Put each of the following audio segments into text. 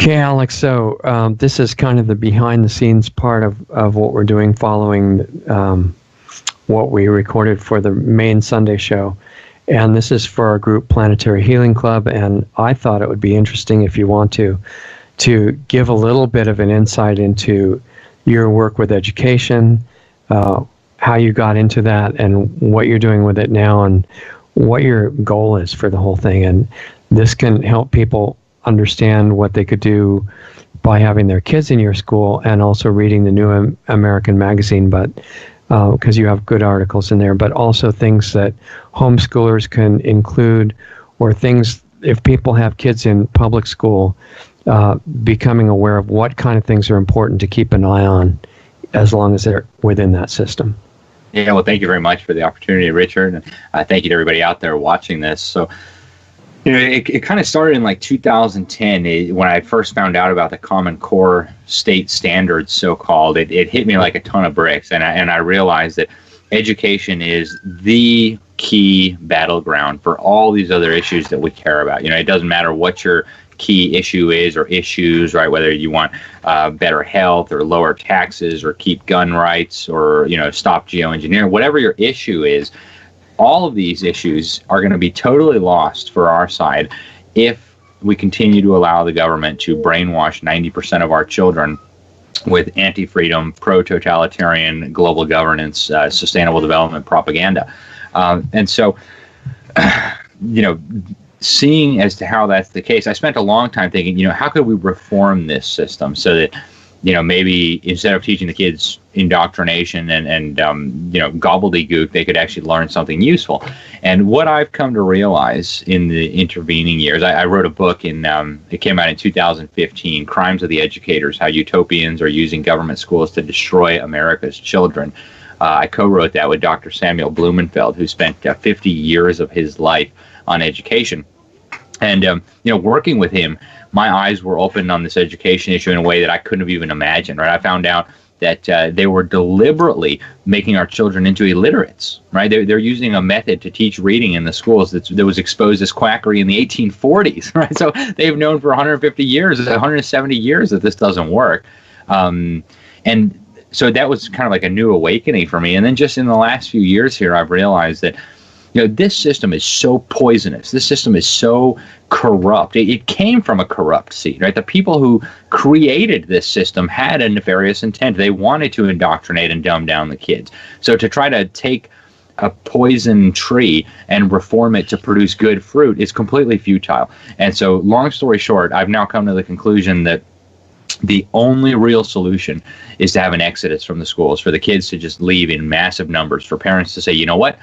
Okay, Alex, so this is kind of the behind-the-scenes part of what we're doing following what we recorded for the main Sunday show. And this is for our group Planetary Healing Club, and I thought it would be interesting, if you want to give a little bit of an insight into your work with education, how you got into that, and what you're doing with it now, and what your goal is for the whole thing. And this can help people understand what they could do by having their kids in your school and also reading the New American Magazine, but because you have good articles in there, but also things that homeschoolers can include, or things, if people have kids in public school, becoming aware of what kind of things are important to keep an eye on as long as they're within that system. Yeah, well, thank you very much for the opportunity, Richard, and thank you to everybody out there watching this. So, it kind of started in like 2010 when I first found out about the Common Core state standards, so-called. It hit me like a ton of bricks, and I realized that education is the key battleground for all these other issues that we care about. It doesn't matter what your key issue is or issues, right? Whether you want better health or lower taxes or keep gun rights or, stop geoengineering, whatever your issue is, all of these issues are going to be totally lost for our side if we continue to allow the government to brainwash 90% of our children with anti-freedom, pro-totalitarian, global governance, sustainable development propaganda. And so, seeing as to how that's the case, I spent a long time thinking, how could we reform this system so that, maybe instead of teaching the kids indoctrination and gobbledygook, they could actually learn something useful. And what I've come to realize in the intervening years, I wrote a book it came out in 2015, Crimes of the Educators, How Utopians Are Using Government Schools to Destroy America's Children. I co-wrote that with Dr. Samuel Blumenfeld, who spent 50 years of his life on education. And, working with him, my eyes were opened on this education issue in a way that I couldn't have even imagined, right? I found out that they were deliberately making our children into illiterates, right? They're using a method to teach reading in the schools that was exposed as quackery in the 1840s, right? So they've known for 150 years, 170 years that this doesn't work. And so that was kind of like a new awakening for me. And then just in the last few years here, I've realized that this system is so poisonous. This system is so corrupt. It came from a corrupt seed, right? The people who created this system had a nefarious intent. They wanted to indoctrinate and dumb down the kids. So to try to take a poison tree and reform it to produce good fruit is completely futile. And so, long story short, I've now come to the conclusion that the only real solution is to have an exodus from the schools, for the kids to just leave in massive numbers, for parents to say, you know what?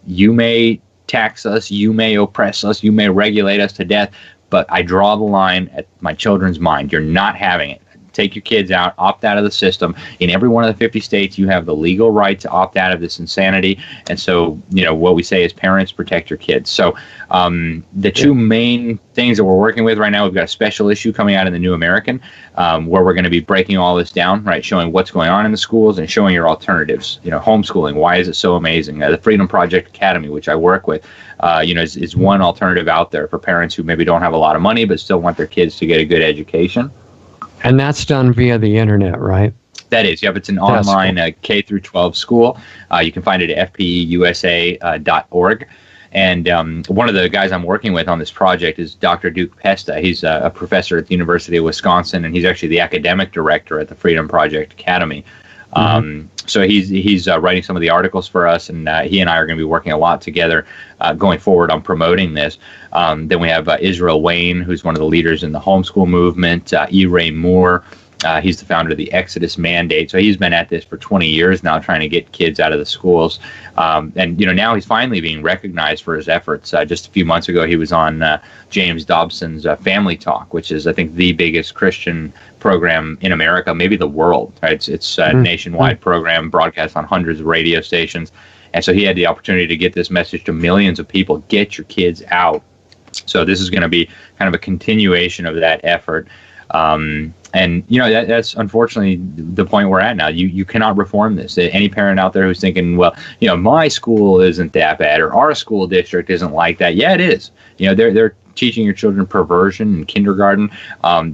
You may tax us, you may oppress us, you may regulate us to death, but I draw the line at my children's mind. You're not having it. Take your kids out, opt out of the system. In every one of the 50 states, you have the legal right to opt out of this insanity. And so, what we say is parents, protect your kids. So the two main things that we're working with right now, we've got a special issue coming out in the New American where we're going to be breaking all this down, right? Showing what's going on in the schools and showing your alternatives. Homeschooling, why is it so amazing? The Freedom Project Academy, which I work with, is one alternative out there for parents who maybe don't have a lot of money but still want their kids to get a good education. And that's done via the internet, right? That is. Yep, it's an online K through 12 school. You can find it at fpeusa.org. And one of the guys I'm working with on this project is Dr. Duke Pesta. He's a professor at the University of Wisconsin, and he's actually the academic director at the Freedom Project Academy. So he's writing some of the articles for us, and he and I are going to be working a lot together going forward on promoting this. Then we have Israel Wayne, who's one of the leaders in the homeschool movement, E. Ray Moore. He's the founder of the Exodus Mandate. So he's been at this for 20 years now, trying to get kids out of the schools. And now he's finally being recognized for his efforts. Just a few months ago, he was on James Dobson's Family Talk, which is, I think, the biggest Christian program in America, maybe the world. Right? It's a nationwide program, broadcast on hundreds of radio stations. And so he had the opportunity to get this message to millions of people: get your kids out. So this is going to be kind of a continuation of that effort. And that's unfortunately the point we're at now. You cannot reform this. Any parent out there who's thinking, well, my school isn't that bad, or our school district isn't like that. Yeah, it is. They're teaching your children perversion in kindergarten.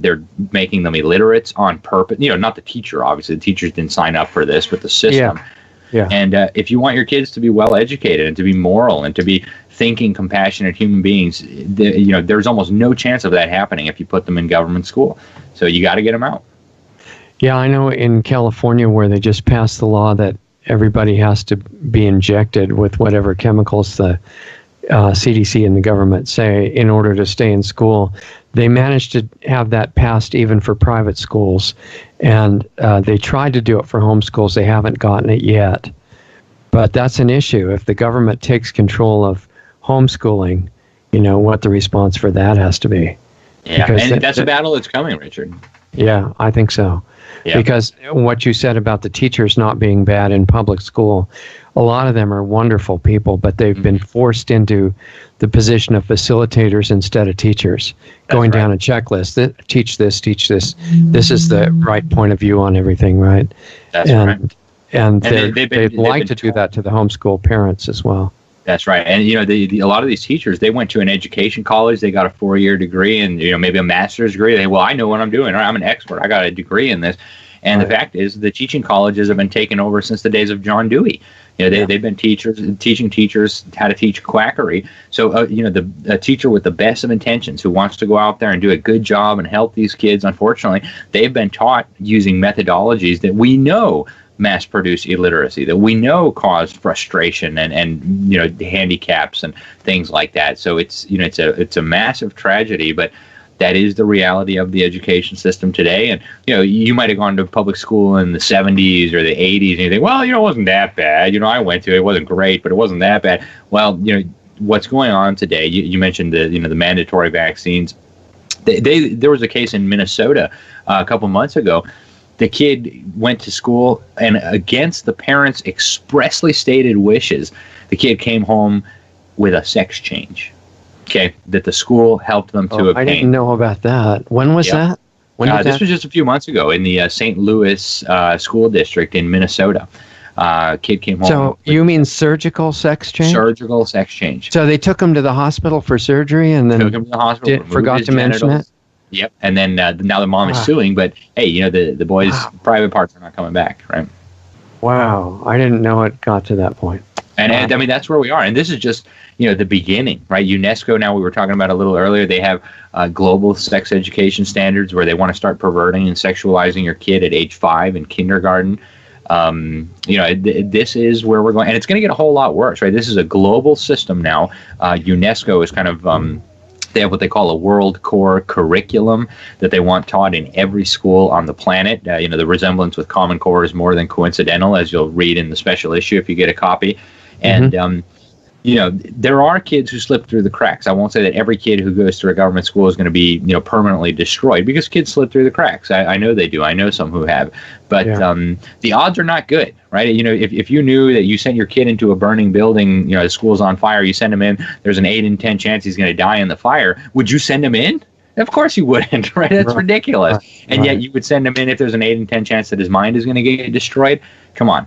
They're making them illiterates on purpose. Not the teacher, obviously. The teachers didn't sign up for this, but the system. Yeah. And if you want your kids to be well educated and to be moral and to be thinking, compassionate human beings, there's almost no chance of that happening if you put them in government school. So you got to get them out. Yeah, I know in California where they just passed the law that everybody has to be injected with whatever chemicals the CDC and the government say in order to stay in school. They managed to have that passed even for private schools, and they tried to do it for homeschools. They haven't gotten it yet. But that's an issue. If the government takes control of homeschooling, what the response for that has to be. Yeah, because that's a battle that's coming, Richard. Yeah, I think so. Yeah. Because what you said about the teachers not being bad in public school, a lot of them are wonderful people, but they've been forced into the position of facilitators instead of teachers, going down a checklist. Teach this, teach this. This is the right point of view on everything, right? That's right. And they'd like to do that to the homeschool parents as well. That's right. And, a lot of these teachers, they went to an education college. They got a 4-year degree and, maybe a master's degree. I know what I'm doing. I'm an expert. I got a degree in this. And the fact is the teaching colleges have been taken over since the days of John Dewey. They've been teaching teachers how to teach quackery. So, a teacher with the best of intentions who wants to go out there and do a good job and help these kids, unfortunately, they've been taught using methodologies that we know mass produce illiteracy, that we know cause frustration and handicaps and things like that. So it's a massive tragedy, but that is the reality of the education system today. And you might have gone to public school in the 70s or the 80s and you think, well, it wasn't that bad. I went to it. It wasn't great, but it wasn't that bad. Well, what's going on today? You mentioned the mandatory vaccines. There was a case in Minnesota a couple months ago. The kid went to school, and against the parents' expressly stated wishes, the kid came home with a sex change. Okay, that the school helped them to obtain. I didn't know about that. When was that? This was just a few months ago in the St. Louis school district in Minnesota. Kid came home. So you mean surgical sex change? Surgical sex change. So they took him to the hospital for surgery and then took him to the hospital, forgot to mention it? Yep. And then now the mom is suing, but hey, the boy's private parts are not coming back, right? Wow. I didn't know it got to that point. And I mean, that's where we are. And this is just, the beginning, right? UNESCO, now we were talking about a little earlier, they have global sex education standards where they want to start perverting and sexualizing your kid at age 5 in kindergarten. This is where we're going. And it's going to get a whole lot worse, right? This is a global system now. UNESCO is kind of... they have what they call a world core curriculum that they want taught in every school on the planet. The resemblance with Common Core is more than coincidental, as you'll read in the special issue if you get a copy. And, there are kids who slip through the cracks. I won't say that every kid who goes through a government school is going to be, permanently destroyed, because kids slip through the cracks. I know they do. I know some who have. But the odds are not good, right? If you knew that you sent your kid into a burning building, the school's on fire, you send him in, there's an 8 in 10 chance he's going to die in the fire. Would you send him in? Of course you wouldn't, right? That's ridiculous. And yet you would send him in if there's an 8 in 10 chance that his mind is going to get destroyed. Come on.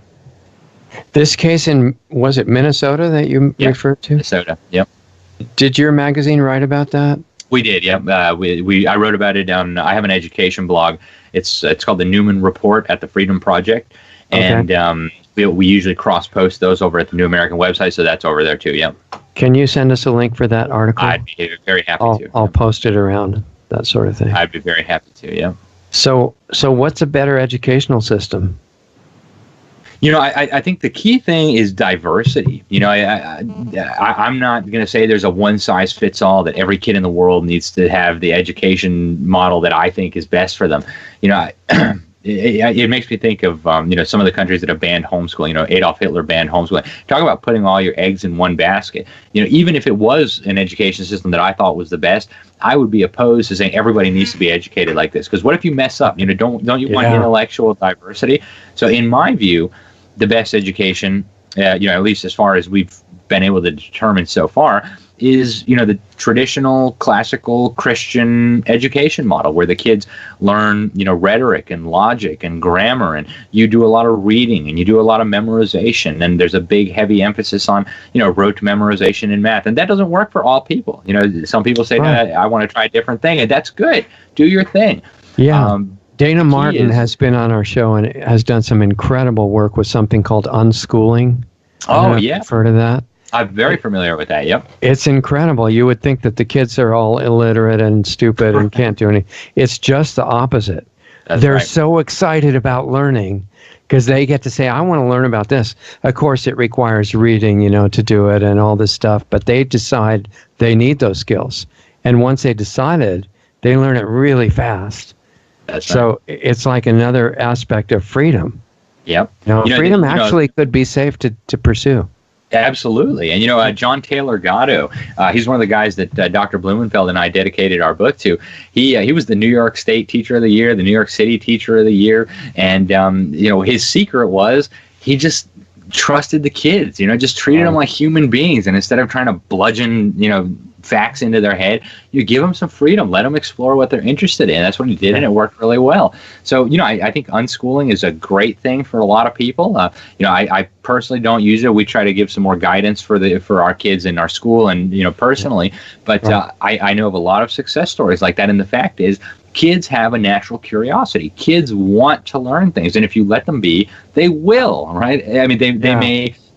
This case was it Minnesota that you referred to? Minnesota, yep. Did your magazine write about that? We did, yep. I wrote about it on, I have an education blog. It's called the Newman Report at the Freedom Project. And we usually cross-post those over at the New American website, so that's over there too, yep. Can you send us a link for that article? I'd be very happy to. I'll post it around, that sort of thing. I'd be very happy to, yeah. So what's a better educational system? I think the key thing is diversity. I'm not going to say there's a one-size-fits-all that every kid in the world needs to have the education model that I think is best for them. It makes me think of, some of the countries that have banned homeschooling. Adolf Hitler banned homeschooling. Talk about putting all your eggs in one basket. Even if it was an education system that I thought was the best, I would be opposed to saying everybody needs to be educated like this. Because what if you mess up? Don't you want intellectual diversity? So in my view, the best education, at least as far as we've been able to determine so far, is, the traditional classical Christian education model where the kids learn, rhetoric and logic and grammar, and you do a lot of reading and you do a lot of memorization, and there's a big heavy emphasis on, rote memorization in math. And that doesn't work for all people. Some people say that I want to try a different thing, and that's good. Do your thing. Yeah. Dana Martin has been on our show and has done some incredible work with something called unschooling. Oh, yeah. I've heard of that. I'm very familiar with that, yep. It's incredible. You would think that the kids are all illiterate and stupid and can't do anything. It's just the opposite. They're so excited about learning because they get to say, I want to learn about this. Of course, it requires reading, to do it and all this stuff, but they decide they need those skills. And once they decided, they learn it really fast. So it's like another aspect of freedom. Yep. Freedom actually could be safe to pursue. Absolutely. And, John Taylor Gatto, he's one of the guys that Dr. Blumenfeld and I dedicated our book to. He was the New York State Teacher of the Year, the New York City Teacher of the Year. And, his secret was he just trusted the kids, just treated them like human beings. And instead of trying to bludgeon, facts into their head, you give them some freedom, let them explore what they're interested in. That's what he did, and it worked really well. So, I think unschooling is a great thing for a lot of people. I personally don't use it. We try to give some more guidance for our kids in our school and, personally, but I know of a lot of success stories like that. And the fact is, kids have a natural curiosity. Kids want to learn things, and if you let them be, they will, right? I mean,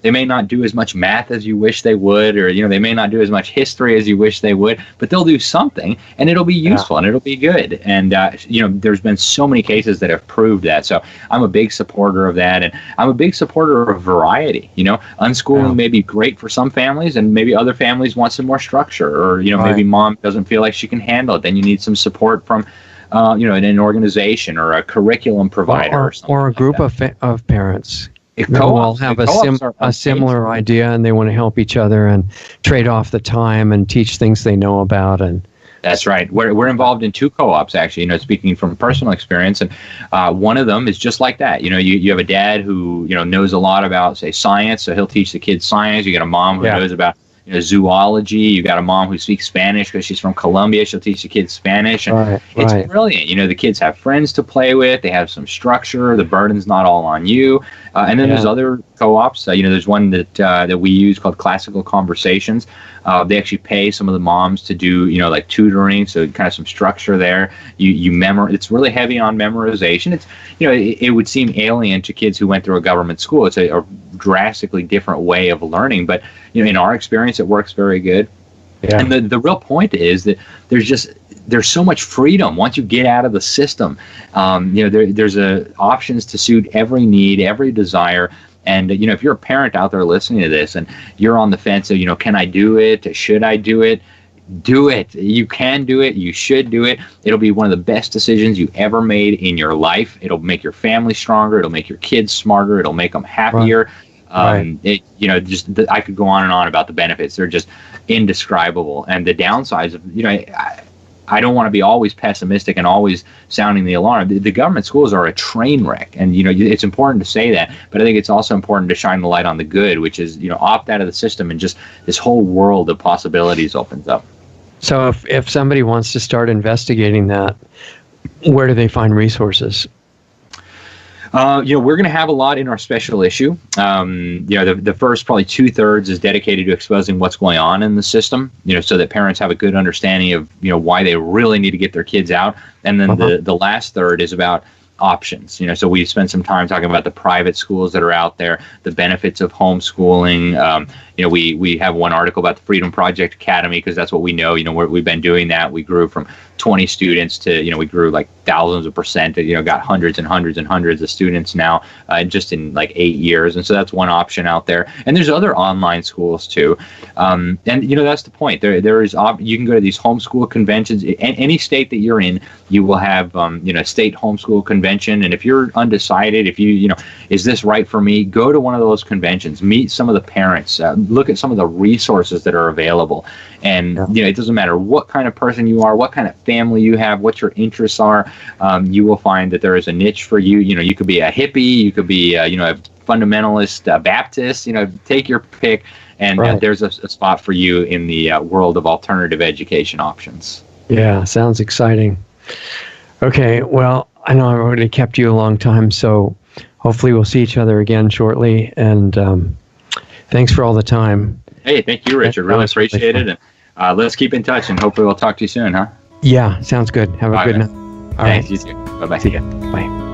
they may not do as much math as you wish they would, or, they may not do as much history as you wish they would, but they'll do something, and it'll be useful, and it'll be good. And, there's been so many cases that have proved that. So I'm a big supporter of that, and I'm a big supporter of variety. Unschooling may be great for some families, and maybe other families want some more structure, or, maybe mom doesn't feel like she can handle it. Then you need some support from an organization or a curriculum provider, or a group of parents. Who all have a similar idea, and they want to help each other and trade off the time and teach things they know about. And that's right. We're involved in 2 co-ops, actually, speaking from personal experience. And one of them is just like that. You have a dad who, knows a lot about, say, science, so he'll teach the kids science. You got a mom who knows about zoology. You got a mom who speaks Spanish because she's from Colombia. She'll teach the kids Spanish. And it's brilliant. The kids have friends to play with. They have some structure. The burden's not all on you. And then there's other co-ops. There's one that we use called Classical Conversations. They actually pay some of the moms to do, like tutoring, so kind of some structure there. It's really heavy on memorization. It's, it would seem alien to kids who went through a government school. It's a drastically different way of learning, but in our experience, it works very good. Yeah. And the real point is that there's so much freedom once you get out of the system. There's options to suit every need, every desire. And, if you're a parent out there listening to this and you're on the fence of, can I do it? Should I do it? Do it. You can do it. You should do it. It'll be one of the best decisions you ever made in your life. It'll make your family stronger. It'll make your kids smarter. It'll make them happier. I could go on and on about the benefits. They're just indescribable. And the downsides of, I don't want to be always pessimistic and always sounding the alarm. The government schools are a train wreck, and it's important to say that. But I think it's also important to shine the light on the good, which is opt out of the system, and just this whole world of possibilities opens up. So if somebody wants to start investigating that, where do they find resources? We're going to have a lot in our special issue. The first probably 2/3 is dedicated to exposing what's going on in the system, so that parents have a good understanding of, why they really need to get their kids out. And then the last third is about options. So we spend some time talking about the private schools that are out there, the benefits of homeschooling. We have one article about the Freedom Project Academy, because that's what we know. We've been doing that. We grew from 20 students to, we grew like thousands of percent, got hundreds and hundreds and hundreds of students now, just in like 8 years. And so that's one option out there. And there's other online schools too. And that's the point. There is, you can go to these homeschool conventions. Any state that you're in, you will have, state homeschool convention. And if you're undecided, if is this right for me? Go to one of those conventions, meet some of the parents, look at some of the resources that are available. And, it doesn't matter what kind of person you are, what kind of family you have, what your interests are. You will find that there is a niche for you. You could be a hippie, you could be, a fundamentalist Baptist, take your pick. and Right. there's a spot for you in the world of alternative education options. Yeah, sounds exciting. Okay, well, I know I've already kept you a long time, so hopefully we'll see each other again shortly. And thanks for all the time. Hey, thank you, Richard. Really That was appreciate fun. it. And let's keep in touch, and hopefully we'll talk to you soon, huh? Yeah, sounds good. Have a All good right, night. All Thanks. right. You too. Bye-bye. See ya. Bye.